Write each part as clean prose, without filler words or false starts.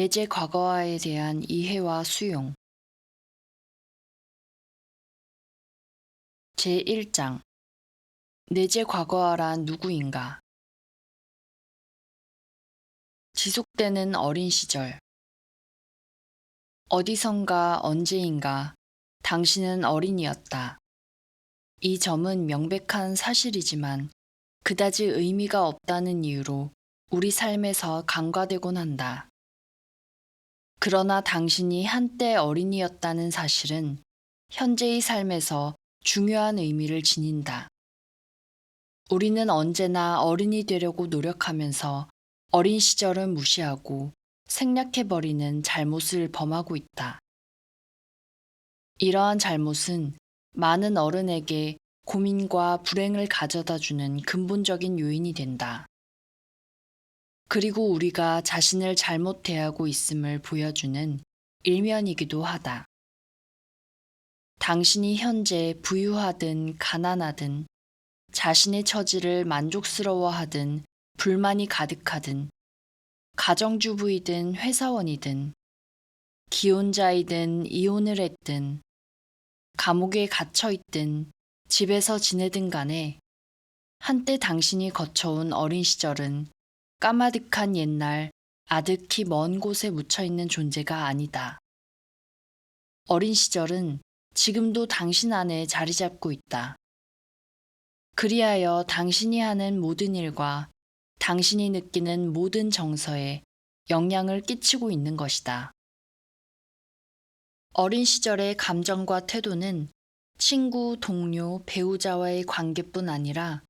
내재 과거화에 대한 이해와 수용. 제1장. 내재 과거화란 누구인가? 지속되는 어린 시절. 어디선가 언제인가 당신은 어린이였다. 이 점은 명백한 사실이지만 그다지 의미가 없다는 이유로 우리 삶에서 간과되곤 한다. 그러나 당신이 한때 어린이였다는 사실은 현재의 삶에서 중요한 의미를 지닌다. 우리는 언제나 어른이 되려고 노력하면서 어린 시절을 무시하고 생략해버리는 잘못을 범하고 있다. 이러한 잘못은 많은 어른에게 고민과 불행을 가져다 주는 근본적인 요인이 된다. 그리고 우리가 자신을 잘못 대하고 있음을 보여주는 일면이기도 하다. 당신이 현재 부유하든 가난하든 자신의 처지를 만족스러워하든 불만이 가득하든 가정주부이든 회사원이든 기혼자이든 이혼을 했든 감옥에 갇혀 있든 집에서 지내든 간에 한때 당신이 거쳐온 어린 시절은 까마득한 옛날 아득히 먼 곳에 묻혀 있는 존재가 아니다. 어린 시절은 지금도 당신 안에 자리 잡고 있다. 그리하여 당신이 하는 모든 일과 당신이 느끼는 모든 정서에 영향을 끼치고 있는 것이다. 어린 시절의 감정과 태도는 친구, 동료, 배우자와의 관계뿐 아니라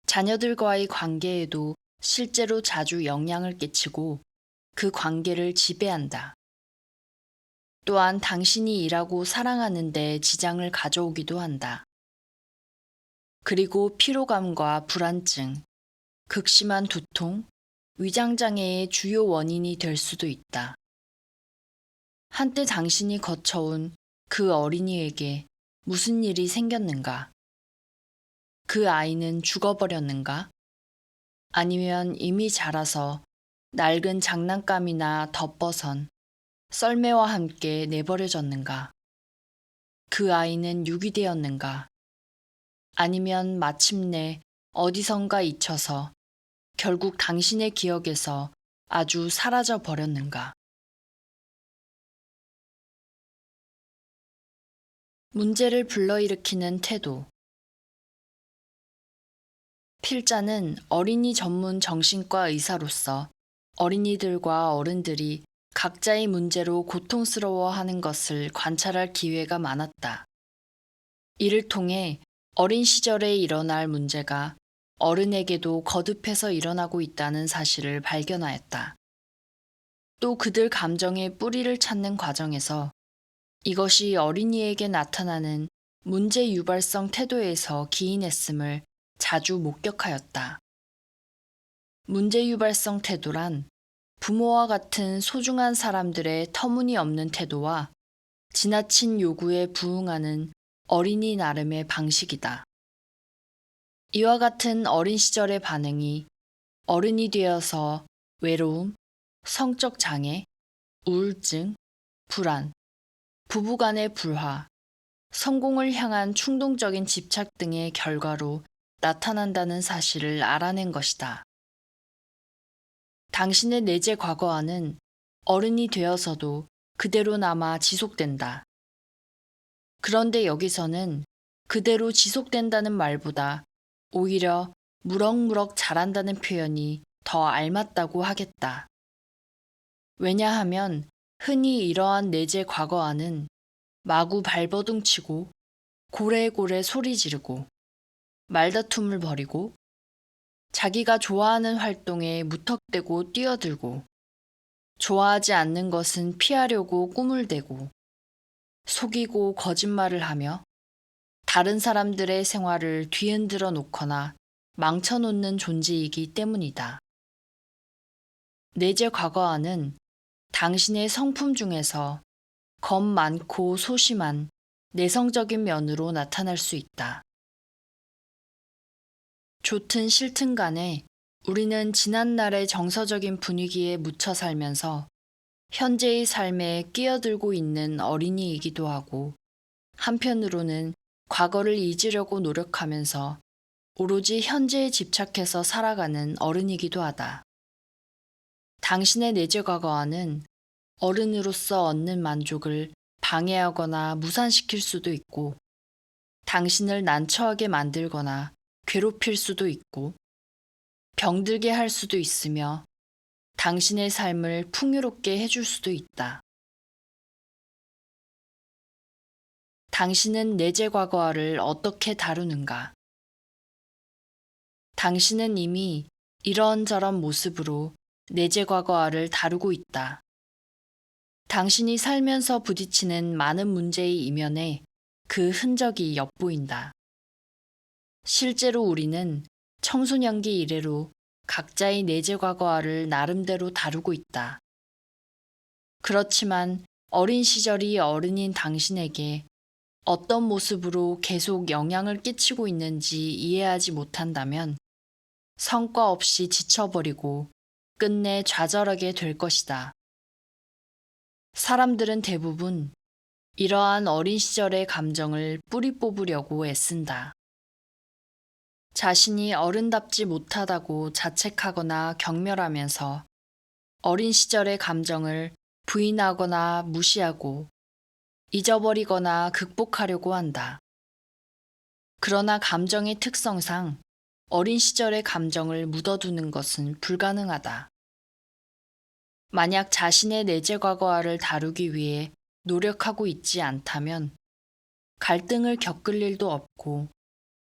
자녀들과의 관계에도 실제로 자주 영향을 끼치고 그 관계를 지배한다. 또한 당신이 일하고 사랑하는 데 지장을 가져오기도 한다. 그리고 피로감과 불안증, 극심한 두통, 위장장애의 주요 원인이 될 수도 있다. 한때 당신이 거쳐온 그 어린이에게 무슨 일이 생겼는가? 그 아이는 죽어버렸는가? 아니면 이미 자라서 낡은 장난감이나 덧버선, 썰매와 함께 내버려졌는가? 그 아이는 유기되었는가? 아니면 마침내 어디선가 잊혀서 결국 당신의 기억에서 아주 사라져 버렸는가? 문제를 불러일으키는 태도. 필자는 어린이 전문 정신과 의사로서 어린이들과 어른들이 각자의 문제로 고통스러워하는 것을 관찰할 기회가 많았다. 이를 통해 어린 시절에 일어날 문제가 어른에게도 거듭해서 일어나고 있다는 사실을 발견하였다. 또 그들 감정의 뿌리를 찾는 과정에서 이것이 어린이에게 나타나는 문제 유발성 태도에서 기인했음을 자주 목격하였다. 문제 유발성 태도란 부모와 같은 소중한 사람들의 터무니없는 태도와 지나친 요구에 부응하는 어린이 나름의 방식이다. 이와 같은 어린 시절의 반응이 어른이 되어서 외로움, 성적 장애, 우울증, 불안, 부부간의 불화, 성공을 향한 충동적인 집착 등의 결과로 나타난다는 사실을 알아낸 것이다. 당신의 내재 과거와는 어른이 되어서도 그대로 남아 지속된다. 그런데 여기서는 그대로 지속된다는 말보다 오히려 무럭무럭 자란다는 표현이 더 알맞다고 하겠다. 왜냐하면 흔히 이러한 내재 과거와는 마구 발버둥치고 고래고래 소리 지르고 말다툼을 벌이고 자기가 좋아하는 활동에 무턱대고 뛰어들고 좋아하지 않는 것은 피하려고 꿈을 대고 속이고 거짓말을 하며 다른 사람들의 생활을 뒤흔들어 놓거나 망쳐놓는 존재이기 때문이다. 내재 과거와는 당신의 성품 중에서 겁 많고 소심한 내성적인 면으로 나타날 수 있다. 좋든 싫든 간에 우리는 지난날의 정서적인 분위기에 묻혀 살면서 현재의 삶에 끼어들고 있는 어린이이기도 하고, 한편으로는 과거를 잊으려고 노력하면서 오로지 현재에 집착해서 살아가는 어른이기도 하다. 당신의 내재 과거와는 어른으로서 얻는 만족을 방해하거나 무산시킬 수도 있고, 당신을 난처하게 만들거나 괴롭힐 수도 있고, 병들게 할 수도 있으며, 당신의 삶을 풍요롭게 해줄 수도 있다. 당신은 내재 과거와를 어떻게 다루는가? 당신은 이미 이런저런 모습으로 내재 과거와를 다루고 있다. 당신이 살면서 부딪히는 많은 문제의 이면에 그 흔적이 엿보인다. 실제로 우리는 청소년기 이래로 각자의 내재 과거와를 나름대로 다루고 있다. 그렇지만 어린 시절이 어른인 당신에게 어떤 모습으로 계속 영향을 끼치고 있는지 이해하지 못한다면 성과 없이 지쳐버리고 끝내 좌절하게 될 것이다. 사람들은 대부분 이러한 어린 시절의 감정을 뿌리 뽑으려고 애쓴다. 자신이 어른답지 못하다고 자책하거나 경멸하면서 어린 시절의 감정을 부인하거나 무시하고 잊어버리거나 극복하려고 한다. 그러나 감정의 특성상 어린 시절의 감정을 묻어두는 것은 불가능하다. 만약 자신의 내재 과거와를 다루기 위해 노력하고 있지 않다면 갈등을 겪을 일도 없고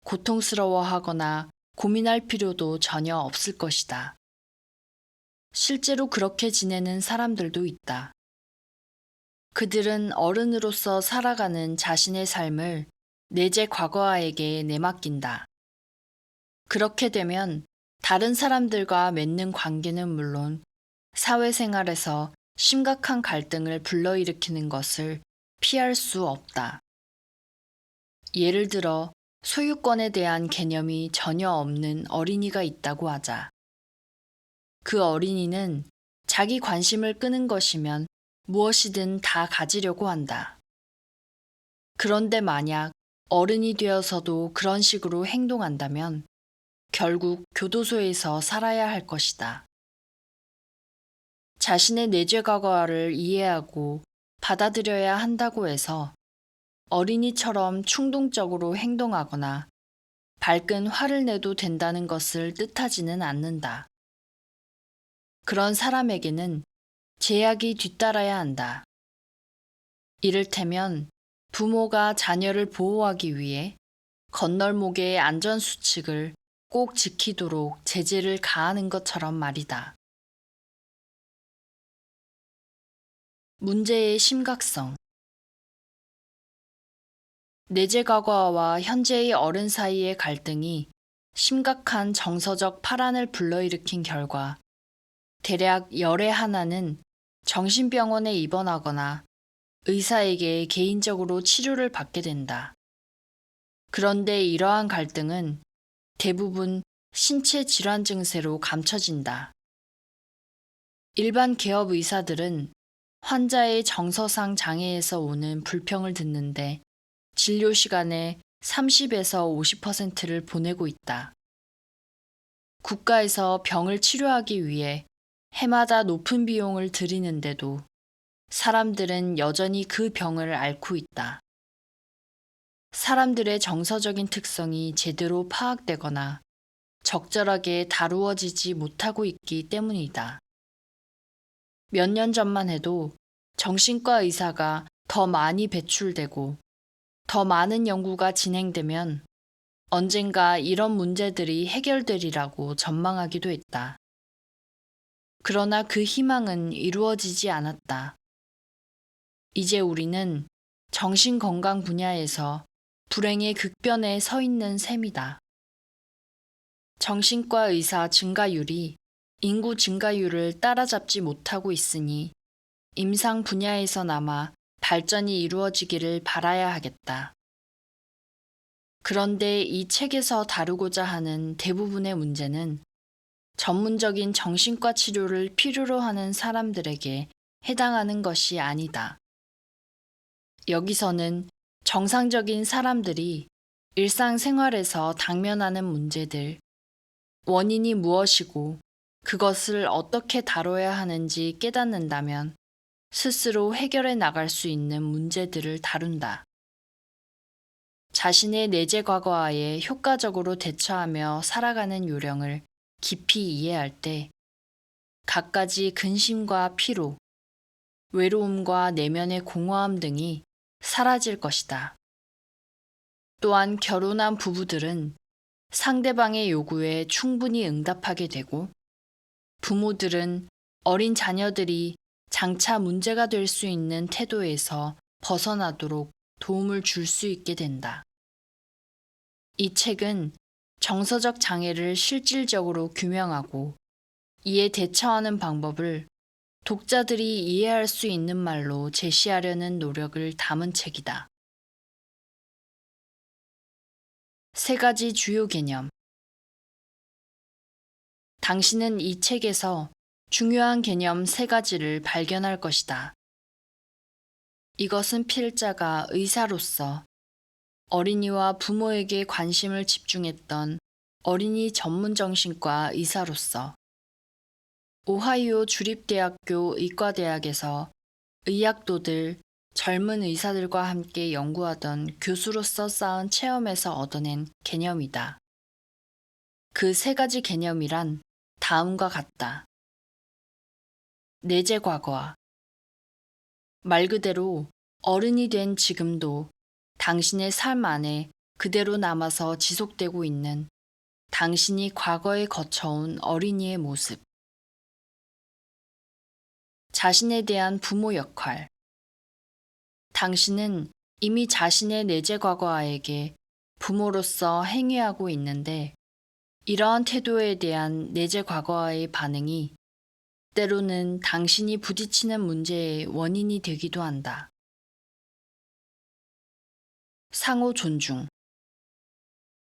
고통스러워하거나 고민할 필요도 전혀 없을 것이다. 실제로 그렇게 지내는 사람들도 있다. 그들은 어른으로서 살아가는 자신의 삶을 내재 과거와에게 내맡긴다. 그렇게 되면 다른 사람들과 맺는 관계는 물론 사회생활에서 심각한 갈등을 불러일으키는 것을 피할 수 없다. 예를 들어 소유권에 대한 개념이 전혀 없는 어린이가 있다고 하자. 그 어린이는 자기 관심을 끄는 것이면 무엇이든 다 가지려고 한다. 그런데 만약 어른이 되어서도 그런 식으로 행동한다면 결국 교도소에서 살아야 할 것이다. 자신의 내재 과거를 이해하고 받아들여야 한다고 해서 어린이처럼 충동적으로 행동하거나 발끈 화를 내도 된다는 것을 뜻하지는 않는다. 그런 사람에게는 제약이 뒤따라야 한다. 이를테면 부모가 자녀를 보호하기 위해 건널목의 안전수칙을 꼭 지키도록 제재를 가하는 것처럼 말이다. 문제의 심각성. 내재 과거와 현재의 어른 사이의 갈등이 심각한 정서적 파란을 불러일으킨 결과 대략 열의 하나는 정신병원에 입원하거나 의사에게 개인적으로 치료를 받게 된다. 그런데 이러한 갈등은 대부분 신체 질환 증세로 감춰진다. 일반 개업 의사들은 환자의 정서상 장애에서 오는 불평을 듣는데 진료 시간의 30에서 50%를 보내고 있다. 국가에서 병을 치료하기 위해 해마다 높은 비용을 들이는데도 사람들은 여전히 그 병을 앓고 있다. 사람들의 정서적인 특성이 제대로 파악되거나 적절하게 다루어지지 못하고 있기 때문이다. 몇 년 전만 해도 정신과 의사가 더 많이 배출되고 더 많은 연구가 진행되면 언젠가 이런 문제들이 해결되리라고 전망하기도 했다. 그러나 그 희망은 이루어지지 않았다. 이제 우리는 정신건강 분야에서 불행의 극변에 서 있는 셈이다. 정신과 의사 증가율이 인구 증가율을 따라잡지 못하고 있으니 임상 분야에서나마 발전이 이루어지기를 바라야 하겠다. 그런데 이 책에서 다루고자 하는 대부분의 문제는 전문적인 정신과 치료를 필요로 하는 사람들에게 해당하는 것이 아니다. 여기서는 정상적인 사람들이 일상생활에서 당면하는 문제들, 원인이 무엇이고 그것을 어떻게 다뤄야 하는지 깨닫는다면 스스로 해결해 나갈 수 있는 문제들을 다룬다. 자신의 내재 과거와에 효과적으로 대처하며 살아가는 요령을 깊이 이해할 때 갖가지 근심과 피로, 외로움과 내면의 공허함 등이 사라질 것이다. 또한 결혼한 부부들은 상대방의 요구에 충분히 응답하게 되고 부모들은 어린 자녀들이 장차 문제가 될 수 있는 태도에서 벗어나도록 도움을 줄 수 있게 된다. 이 책은 정서적 장애를 실질적으로 규명하고 이에 대처하는 방법을 독자들이 이해할 수 있는 말로 제시하려는 노력을 담은 책이다. 3가지 주요 개념. 당신은 이 책에서 중요한 개념 3가지를 발견할 것이다. 이것은 필자가 의사로서 어린이와 부모에게 관심을 집중했던 어린이 전문정신과 의사로서 오하이오 주립대학교 의과대학에서 의학도들, 젊은 의사들과 함께 연구하던 교수로서 쌓은 체험에서 얻어낸 개념이다. 그 3가지 개념이란 다음과 같다. 내재 과거와 말 그대로 어른이 된 지금도 당신의 삶 안에 그대로 남아서 지속되고 있는 당신이 과거에 거쳐온 어린이의 모습. 자신에 대한 부모 역할. 당신은 이미 자신의 내재 과거아에게 부모로서 행위하고 있는데 이러한 태도에 대한 내재 과거아의 반응이 때로는 당신이 부딪히는 문제의 원인이 되기도 한다. 상호 존중.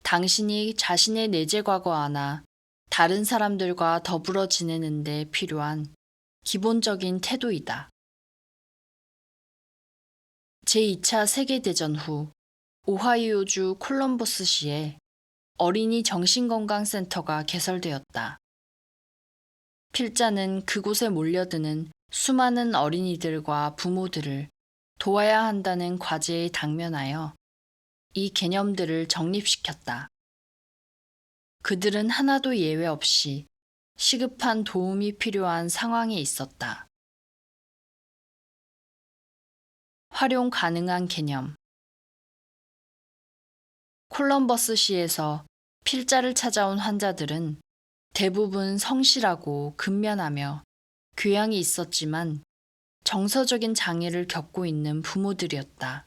당신이 자신의 내재 과거아나 다른 사람들과 더불어 지내는 데 필요한 기본적인 태도이다. 제2차 세계대전 후 오하이오주 콜럼버스시에 어린이 정신건강센터가 개설되었다. 필자는 그곳에 몰려드는 수많은 어린이들과 부모들을 도와야 한다는 과제에 당면하여 이 개념들을 정립시켰다. 그들은 하나도 예외 없이 시급한 도움이 필요한 상황에 있었다. 활용 가능한 개념. 콜럼버스시에서 필자를 찾아온 환자들은 대부분 성실하고 근면하며 교양이 있었지만 정서적인 장애를 겪고 있는 부모들이었다.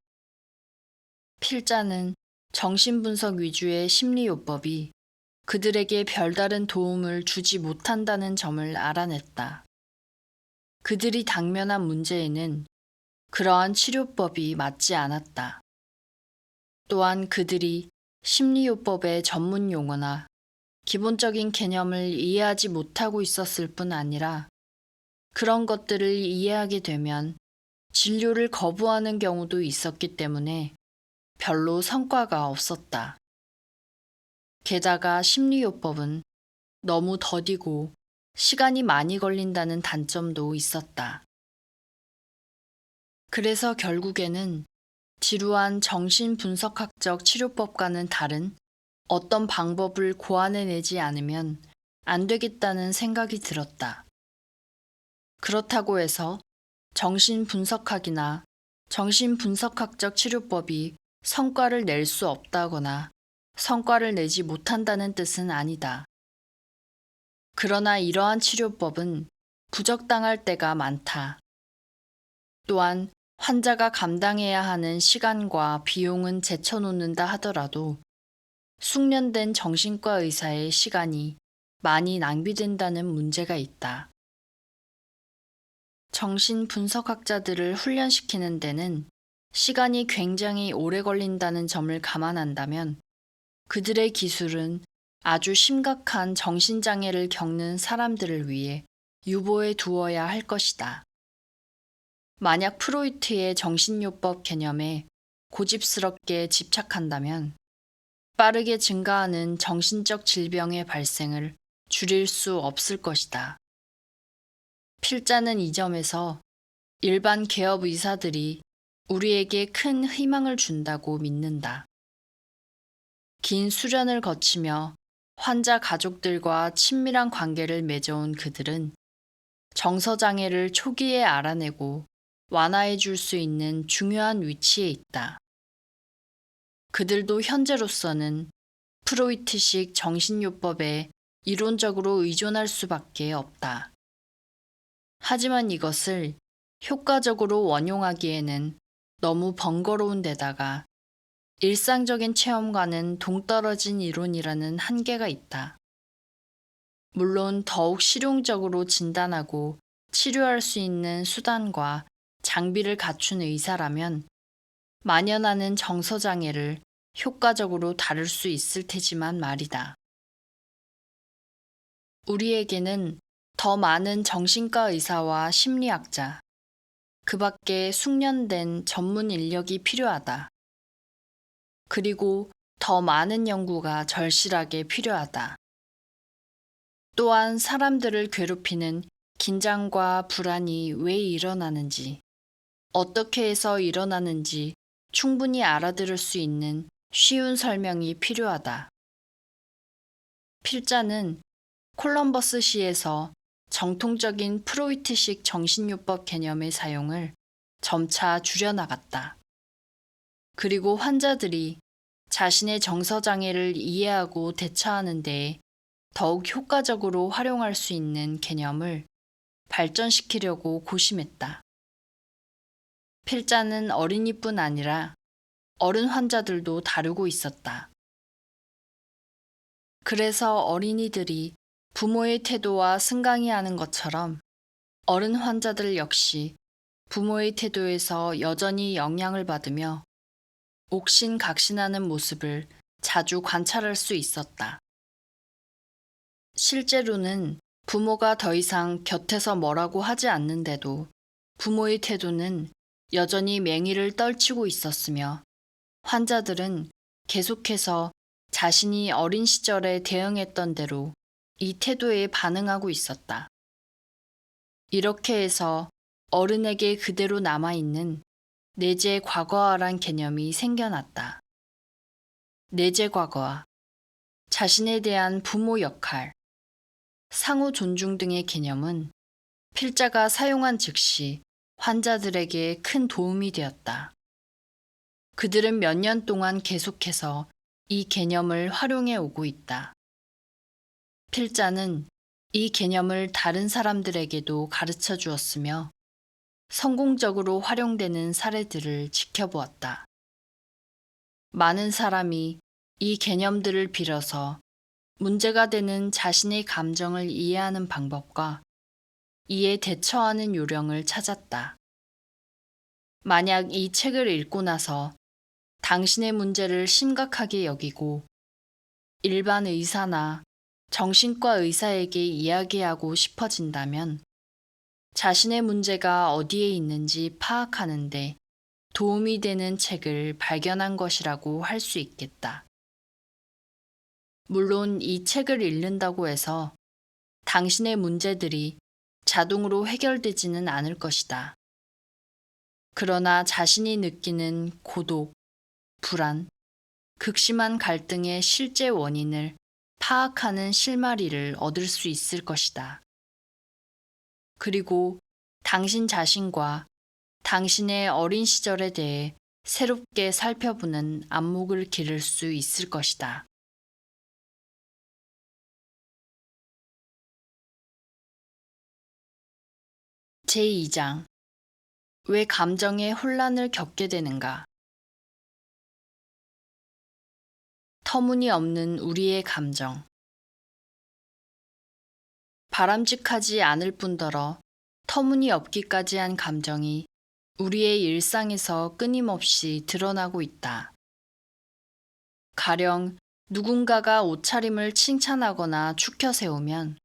필자는 정신분석 위주의 심리요법이 그들에게 별다른 도움을 주지 못한다는 점을 알아냈다. 그들이 당면한 문제에는 그러한 치료법이 맞지 않았다. 또한 그들이 심리요법의 전문 용어나 기본적인 개념을 이해하지 못하고 있었을 뿐 아니라 그런 것들을 이해하게 되면 진료를 거부하는 경우도 있었기 때문에 별로 성과가 없었다. 게다가 심리요법은 너무 더디고 시간이 많이 걸린다는 단점도 있었다. 그래서 결국에는 지루한 정신분석학적 치료법과는 다른 어떤 방법을 고안해내지 않으면 안 되겠다는 생각이 들었다. 그렇다고 해서 정신분석학이나 정신분석학적 치료법이 성과를 낼 수 없다거나 성과를 내지 못한다는 뜻은 아니다. 그러나 이러한 치료법은 부적당할 때가 많다. 또한 환자가 감당해야 하는 시간과 비용은 제쳐놓는다 하더라도 숙련된 정신과 의사의 시간이 많이 낭비된다는 문제가 있다. 정신분석학자들을 훈련시키는 데는 시간이 굉장히 오래 걸린다는 점을 감안한다면 그들의 기술은 아주 심각한 정신장애를 겪는 사람들을 위해 유보해 두어야 할 것이다. 만약 프로이트의 정신요법 개념에 고집스럽게 집착한다면 빠르게 증가하는 정신적 질병의 발생을 줄일 수 없을 것이다. 필자는 이 점에서 일반 개업 의사들이 우리에게 큰 희망을 준다고 믿는다. 긴 수련을 거치며 환자 가족들과 친밀한 관계를 맺어온 그들은 정서장애를 초기에 알아내고 완화해 줄 수 있는 중요한 위치에 있다. 그들도 현재로서는 프로이트식 정신요법에 이론적으로 의존할 수밖에 없다. 하지만 이것을 효과적으로 원용하기에는 너무 번거로운 데다가 일상적인 체험과는 동떨어진 이론이라는 한계가 있다. 물론 더욱 실용적으로 진단하고 치료할 수 있는 수단과 장비를 갖춘 의사라면 만연하는 정서장애를 효과적으로 다룰 수 있을 테지만 말이다. 우리에게는 더 많은 정신과 의사와 심리학자, 그 밖에 숙련된 전문 인력이 필요하다. 그리고 더 많은 연구가 절실하게 필요하다. 또한 사람들을 괴롭히는 긴장과 불안이 왜 일어나는지, 어떻게 해서 일어나는지 충분히 알아들을 수 있는 쉬운 설명이 필요하다. 필자는 콜럼버스시에서 정통적인 프로이트식 정신요법 개념의 사용을 점차 줄여나갔다. 그리고 환자들이 자신의 정서장애를 이해하고 대처하는 데에 더욱 효과적으로 활용할 수 있는 개념을 발전시키려고 고심했다. 필자는 어린이뿐 아니라 어른 환자들도 다루고 있었다. 그래서 어린이들이 부모의 태도와 승강이 하는 것처럼 어른 환자들 역시 부모의 태도에서 여전히 영향을 받으며 옥신각신하는 모습을 자주 관찰할 수 있었다. 실제로는 부모가 더 이상 곁에서 뭐라고 하지 않는데도 부모의 태도는 여전히 맹위를 떨치고 있었으며 환자들은 계속해서 자신이 어린 시절에 대응했던 대로 이 태도에 반응하고 있었다. 이렇게 해서 어른에게 그대로 남아있는 내재 과거화란 개념이 생겨났다. 내재 과거화, 자신에 대한 부모 역할, 상호 존중 등의 개념은 필자가 사용한 즉시 환자들에게 큰 도움이 되었다. 그들은 몇 년 동안 계속해서 이 개념을 활용해 오고 있다. 필자는 이 개념을 다른 사람들에게도 가르쳐 주었으며 성공적으로 활용되는 사례들을 지켜보았다. 많은 사람이 이 개념들을 빌어서 문제가 되는 자신의 감정을 이해하는 방법과 이에 대처하는 요령을 찾았다. 만약 이 책을 읽고 나서 당신의 문제를 심각하게 여기고 일반 의사나 정신과 의사에게 이야기하고 싶어진다면 자신의 문제가 어디에 있는지 파악하는데 도움이 되는 책을 발견한 것이라고 할 수 있겠다. 물론 이 책을 읽는다고 해서 당신의 문제들이 자동으로 해결되지는 않을 것이다. 그러나 자신이 느끼는 고독, 불안, 극심한 갈등의 실제 원인을 파악하는 실마리를 얻을 수 있을 것이다. 그리고 당신 자신과 당신의 어린 시절에 대해 새롭게 살펴보는 안목을 기를 수 있을 것이다. 제2장 왜 감정의 혼란을 겪게 되는가? 터무니없는 우리의 감정. 바람직하지 않을 뿐더러 터무니없기까지 한 감정이 우리의 일상에서 끊임없이 드러나고 있다. 가령 누군가가 옷차림을 칭찬하거나 추켜 세우면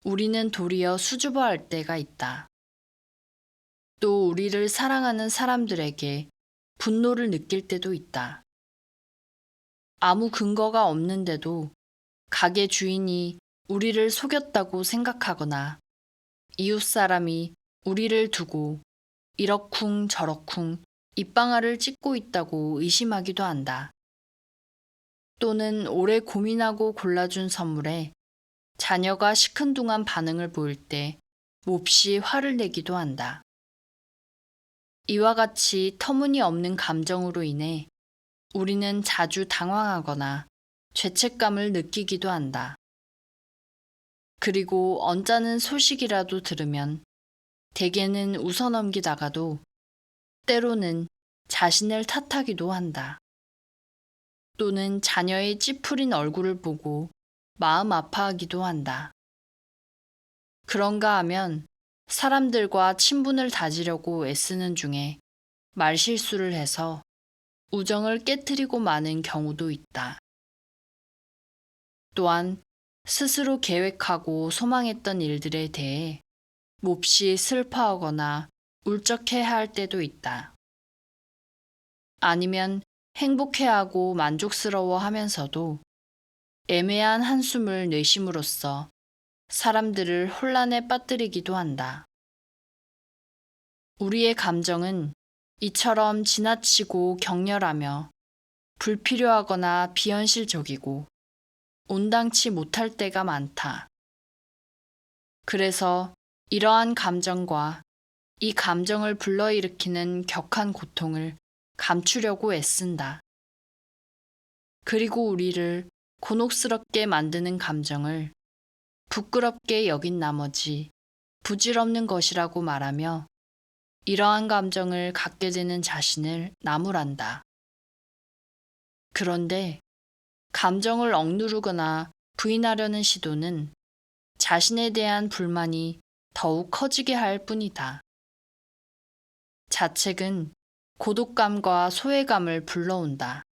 우리는 도리어 수줍어할 때가 있다. 또 우리를 사랑하는 사람들에게 분노를 느낄 때도 있다. 아무 근거가 없는데도 가게 주인이 우리를 속였다고 생각하거나 이웃 사람이 우리를 두고 이러쿵 저러쿵 입방아를 찢고 있다고 의심하기도 한다. 또는 오래 고민하고 골라준 선물에 자녀가 시큰둥한 반응을 보일 때 몹시 화를 내기도 한다. 이와 같이 터무니없는 감정으로 인해 우리는 자주 당황하거나 죄책감을 느끼기도 한다. 그리고 언짢은 소식이라도 들으면 대개는 웃어넘기다가도 때로는 자신을 탓하기도 한다. 또는 자녀의 찌푸린 얼굴을 보고 마음 아파하기도 한다. 그런가 하면 사람들과 친분을 다지려고 애쓰는 중에 말실수를 해서 우정을 깨트리고 마는 경우도 있다. 또한 스스로 계획하고 소망했던 일들에 대해 몹시 슬퍼하거나 울적해야 할 때도 있다. 아니면 행복해하고 만족스러워 하면서도 애매한 한숨을 내쉼으로써 사람들을 혼란에 빠뜨리기도 한다. 우리의 감정은 이처럼 지나치고 격렬하며 불필요하거나 비현실적이고 온당치 못할 때가 많다. 그래서 이러한 감정과 이 감정을 불러일으키는 격한 고통을 감추려고 애쓴다. 그리고 우리를 곤혹스럽게 만드는 감정을 부끄럽게 여긴 나머지 부질없는 것이라고 말하며 이러한 감정을 갖게 되는 자신을 나무란다. 그런데 감정을 억누르거나 부인하려는 시도는 자신에 대한 불만이 더욱 커지게 할 뿐이다. 자책은 고독감과 소외감을 불러온다.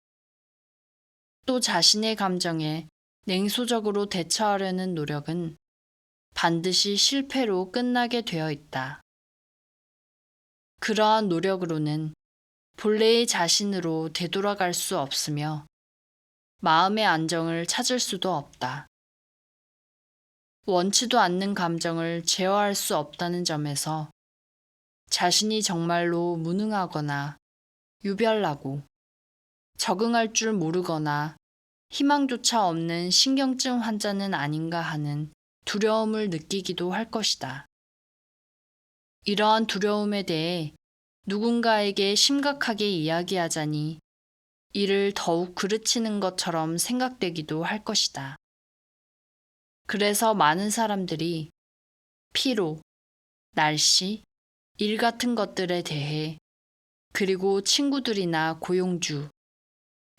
또 자신의 감정에 냉소적으로 대처하려는 노력은 반드시 실패로 끝나게 되어 있다. 그러한 노력으로는 본래의 자신으로 되돌아갈 수 없으며 마음의 안정을 찾을 수도 없다. 원치도 않는 감정을 제어할 수 없다는 점에서 자신이 정말로 무능하거나 유별나고 적응할 줄 모르거나 희망조차 없는 신경증 환자는 아닌가 하는 두려움을 느끼기도 할 것이다. 이러한 두려움에 대해 누군가에게 심각하게 이야기하자니 이를 더욱 그르치는 것처럼 생각되기도 할 것이다. 그래서 많은 사람들이 피로, 날씨, 일 같은 것들에 대해 그리고 친구들이나 고용주,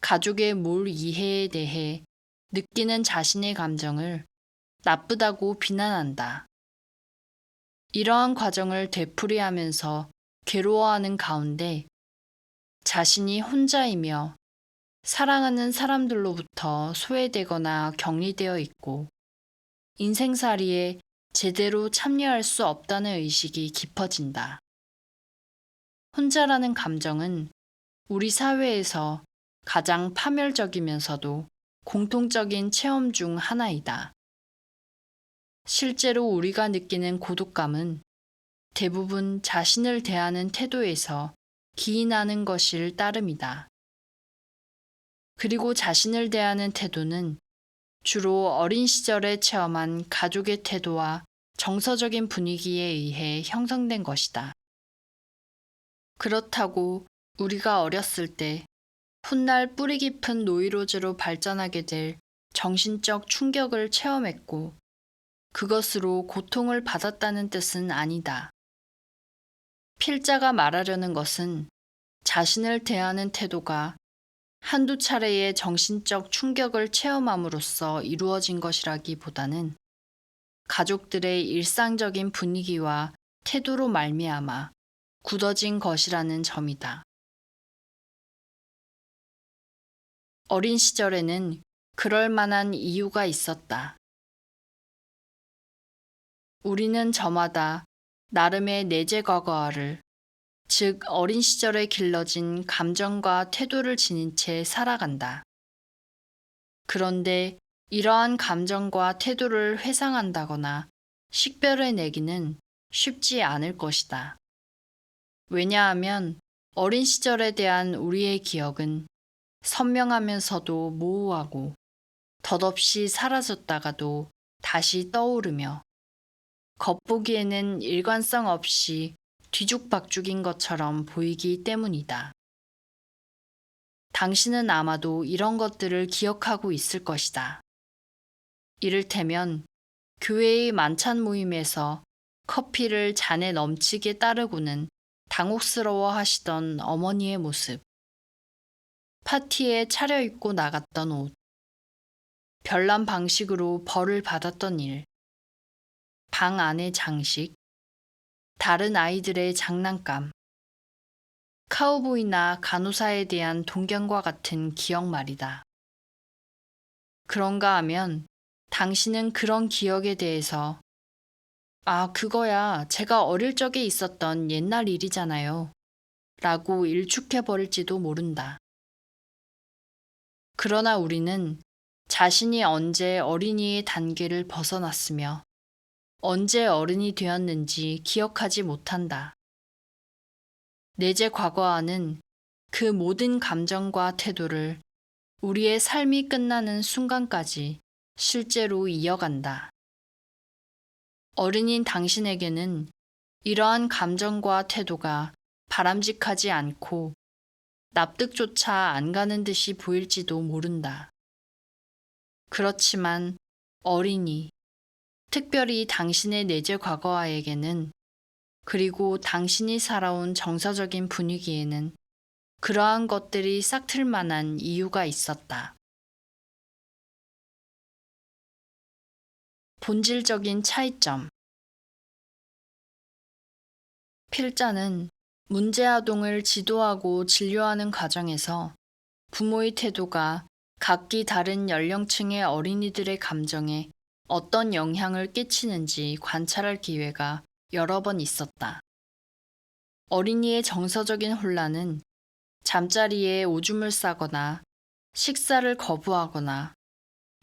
가족의 몰 이해에 대해 느끼는 자신의 감정을 나쁘다고 비난한다. 이러한 과정을 되풀이하면서 괴로워하는 가운데 자신이 혼자이며 사랑하는 사람들로부터 소외되거나 격리되어 있고 인생살이에 제대로 참여할 수 없다는 의식이 깊어진다. 혼자라는 감정은 우리 사회에서 가장 파멸적이면서도 공통적인 체험 중 하나이다. 실제로 우리가 느끼는 고독감은 대부분 자신을 대하는 태도에서 기인하는 것일 따름이다. 그리고 자신을 대하는 태도는 주로 어린 시절에 체험한 가족의 태도와 정서적인 분위기에 의해 형성된 것이다. 그렇다고 우리가 어렸을 때 훗날 뿌리 깊은 노이로제로 발전하게 될 정신적 충격을 체험했고 그것으로 고통을 받았다는 뜻은 아니다. 필자가 말하려는 것은 자신을 대하는 태도가 한두 차례의 정신적 충격을 체험함으로써 이루어진 것이라기보다는 가족들의 일상적인 분위기와 태도로 말미암아 굳어진 것이라는 점이다. 어린 시절에는 그럴 만한 이유가 있었다. 우리는 저마다 나름의 내재 과거화를 즉 어린 시절에 길러진 감정과 태도를 지닌 채 살아간다. 그런데 이러한 감정과 태도를 회상한다거나 식별해내기는 쉽지 않을 것이다. 왜냐하면 어린 시절에 대한 우리의 기억은 선명하면서도 모호하고 덧없이 사라졌다가도 다시 떠오르며 겉보기에는 일관성 없이 뒤죽박죽인 것처럼 보이기 때문이다. 당신은 아마도 이런 것들을 기억하고 있을 것이다. 이를테면 교회의 만찬 모임에서 커피를 잔에 넘치게 따르고는 당혹스러워 하시던 어머니의 모습, 파티에 차려입고 나갔던 옷, 별난 방식으로 벌을 받았던 일, 방 안의 장식, 다른 아이들의 장난감, 카우보이나 간호사에 대한 동경과 같은 기억 말이다. 그런가 하면 당신은 그런 기억에 대해서 그거야 제가 어릴 적에 있었던 옛날 일이잖아요. 라고 일축해버릴지도 모른다. 그러나 우리는 자신이 언제 어린이의 단계를 벗어났으며 언제 어른이 되었는지 기억하지 못한다. 내재 과거와는 그 모든 감정과 태도를 우리의 삶이 끝나는 순간까지 실제로 이어간다. 어른인 당신에게는 이러한 감정과 태도가 바람직하지 않고 납득조차 안 가는 듯이 보일지도 모른다. 그렇지만 어린이, 특별히 당신의 내재 과거와에게는 그리고 당신이 살아온 정서적인 분위기에는 그러한 것들이 싹틀 만한 이유가 있었다. 본질적인 차이점. 필자는 문제아동을 지도하고 진료하는 과정에서 부모의 태도가 각기 다른 연령층의 어린이들의 감정에 어떤 영향을 끼치는지 관찰할 기회가 여러 번 있었다. 어린이의 정서적인 혼란은 잠자리에 오줌을 싸거나 식사를 거부하거나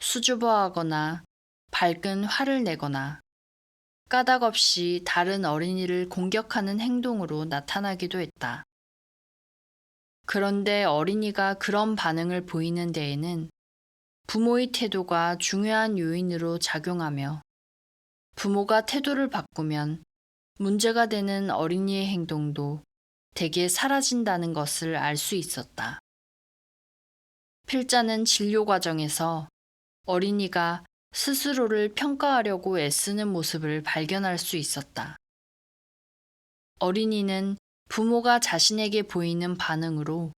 수줍어하거나 밝은 화를 내거나 까닭없이 다른 어린이를 공격하는 행동으로 나타나기도 했다. 그런데 어린이가 그런 반응을 보이는 데에는 부모의 태도가 중요한 요인으로 작용하며 부모가 태도를 바꾸면 문제가 되는 어린이의 행동도 대개 사라진다는 것을 알 수 있었다. 필자는 진료 과정에서 어린이가 스스로를 평가하려고 애쓰는 모습을 발견할 수 있었다. 어린이는 부모가 자신에게 보이는 반응으로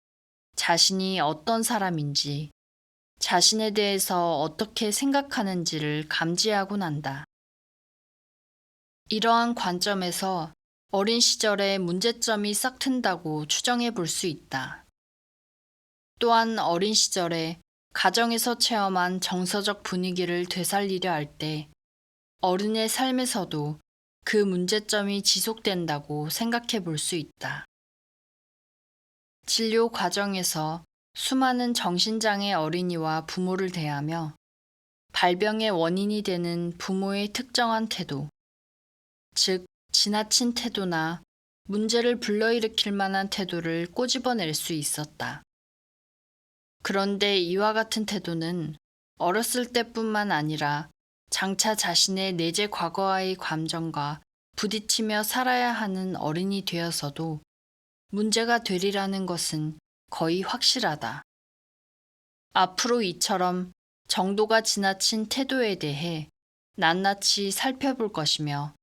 자신이 어떤 사람인지, 자신에 대해서 어떻게 생각하는지를 감지하곤 한다. 이러한 관점에서 어린 시절의 문제점이 싹튼다고 추정해 볼 수 있다. 또한 어린 시절에 가정에서 체험한 정서적 분위기를 되살리려 할 때 어른의 삶에서도 그 문제점이 지속된다고 생각해 볼 수 있다. 진료 과정에서 수많은 정신장애 어린이와 부모를 대하며 발병의 원인이 되는 부모의 특정한 태도, 즉 지나친 태도나 문제를 불러일으킬 만한 태도를 꼬집어낼 수 있었다. 그런데 이와 같은 태도는 어렸을 때뿐만 아니라 장차 자신의 내재 과거와의 감정과 부딪히며 살아야 하는 어른이 되어서도 문제가 되리라는 것은 거의 확실하다. 앞으로 이처럼 정도가 지나친 태도에 대해 낱낱이 살펴볼 것이며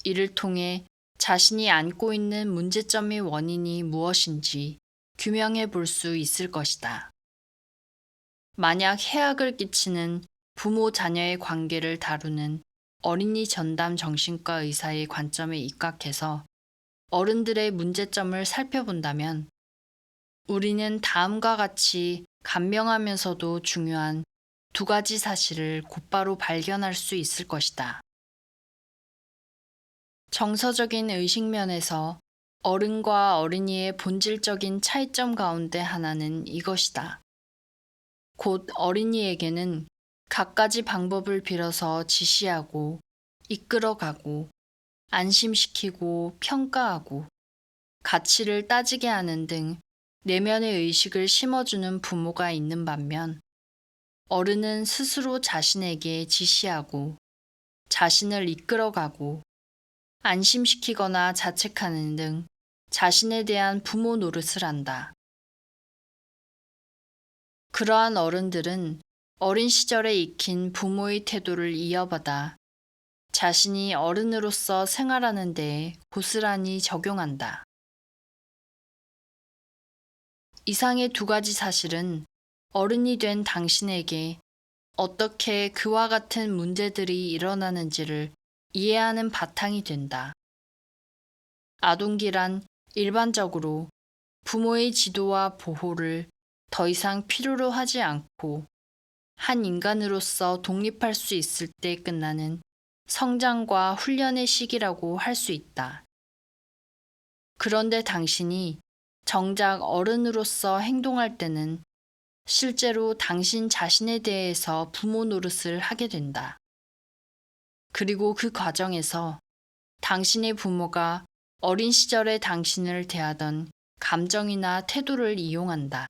이를 통해 자신이 안고 있는 문제점의 원인이 무엇인지 규명해 볼 수 있을 것이다. 만약 해악을 끼치는 부모 자녀의 관계를 다루는 어린이 전담 정신과 의사의 관점에 입각해서 어른들의 문제점을 살펴본다면 우리는 다음과 같이 간명하면서도 중요한 두 가지 사실을 곧바로 발견할 수 있을 것이다. 정서적인 의식면에서 어른과 어린이의 본질적인 차이점 가운데 하나는 이것이다. 곧 어린이에게는 갖가지 방법을 빌어서 지시하고 이끌어가고 안심시키고 평가하고 가치를 따지게 하는 등 내면의 의식을 심어주는 부모가 있는 반면 어른은 스스로 자신에게 지시하고 자신을 이끌어가고 안심시키거나 자책하는 등 자신에 대한 부모 노릇을 한다. 그러한 어른들은 어린 시절에 익힌 부모의 태도를 이어받아 자신이 어른으로서 생활하는 데에 고스란히 적용한다. 이상의 두 가지 사실은 어른이 된 당신에게 어떻게 그와 같은 문제들이 일어나는지를 이해하는 바탕이 된다. 아동기란 일반적으로 부모의 지도와 보호를 더 이상 필요로 하지 않고 한 인간으로서 독립할 수 있을 때 끝나는 성장과 훈련의 시기라고 할 수 있다. 그런데 당신이 정작 어른으로서 행동할 때는 실제로 당신 자신에 대해서 부모 노릇을 하게 된다. 그리고 그 과정에서 당신의 부모가 어린 시절의 당신을 대하던 감정이나 태도를 이용한다.